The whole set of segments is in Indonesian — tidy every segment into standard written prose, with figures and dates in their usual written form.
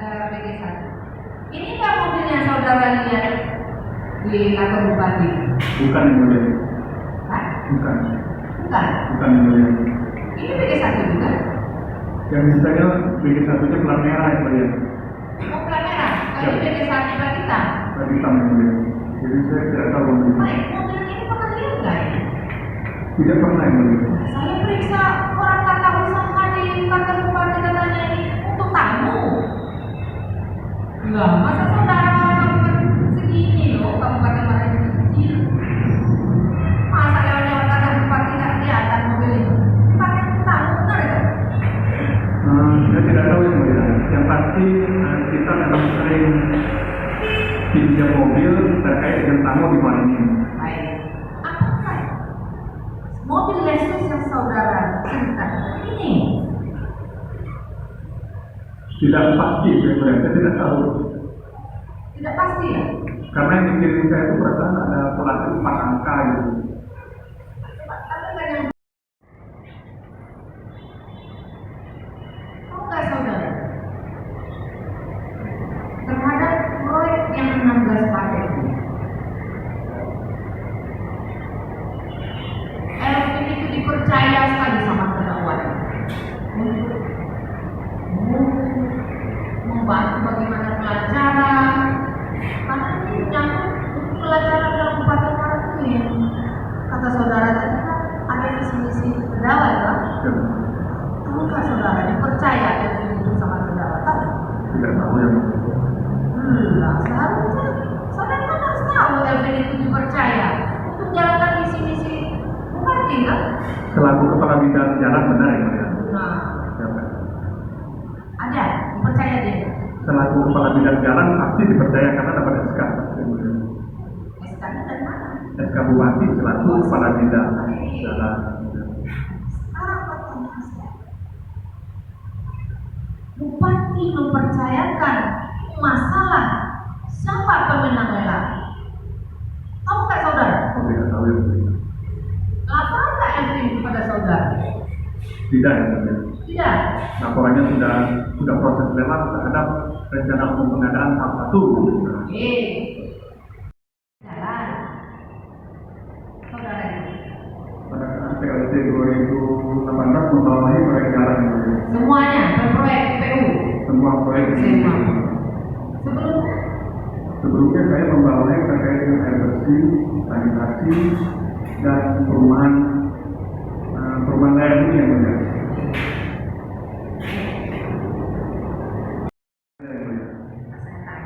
BG1. Ini nggak mobilnya saudara lihat di kantor bupati? Bukan yang mulia. Hah? Bukan. Bukan. Bukan yang mulia. Ini BG1 juga? Yang misalnya BG1-nya pelat merah yang mulia. Oh, pelat merah. Kalau Ya. BG1 pelat hitam. Pelat hitam yang mulia. Jadi saya tidak tahu mobil. Baik, mobil ini pernah lihat nggak ya? Tidak pernah yang mulia. Saya periksa orang kata usaha di kantor bupati katanya ini untuk tamu. Lah, masa saudara kabupaten segini loh, kabupaten mana yang kecil? Masa lewat-lewat kantor bupati nggak kelihatan mobil ini? Dipakai untuk tamu, benar ya? Saya tidak tahu yang mulia. Yang pasti kita memang sering pinjam mobil terkait dengan tamu di mana ini. Baik. Apakah mobil Lexus yang saudara ceritakan ini? Tidak pasti yang mulia. Saya tidak tahu. Tidak pasti ya? Karena yang dikirim saya itu perasaan ada plat 4 angka gitu. Tapi kan yang tahu nggak saudara? Terhadap proyek yang 16 paket ini, Elvin itu dipercaya sekali sama terdakwa untuk membantu bagaimana pelajaran, karena ini menyangkut untuk pelajaran dalam Kabupaten Malang ini. Kata saudara tadi kan ada visi-misi terdakwa ya? Tahukah saudara dipercaya Elvin itu sama terdakwa? Tahu? Tidak tahu yang mulia. Lah, seharusnya saudara kan harus tahu Elvin itu dipercaya untuk menjalankan misi-misi bupati kan? Selaku kepala bidang jalan benar yang mulia. Nah, Siapa? ada dipercaya dia. Selaku kepala bidang jalan pasti dipercaya karena dapat SK. SK-nya dari mana? SK Bupati selaku kepala bidang jalan. Sekarang pertanyaan saya, bupati mempercayakan masalah siapa pemenang lelang? Tahu nggak saudara? Oh, tidak tahu yang mulia. Laporan nggak Elvin kepada saudara? Tidak yang mulia. Tidak. Laporannya sudah proses lelang terhadap rencana umum pengadaan tahap 1. Oke. Jalan. Saudara ini. Pada saat PLT 2018 membawahi proyek jalan yang mulia. Semuanya berproyek PU. Semua proyek ini. Sebelum Sebelumnya saya membawahi terkait dengan air bersih, sanitasi, dan perumahan layak huni yang mulia. saya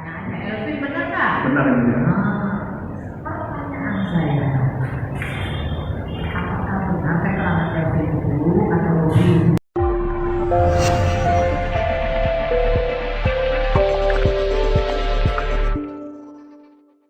tanya, Elvin benar nggak? Benar yang mulia. Pertanyaan saya, apakah benar keterangan Elvin itu atau mobil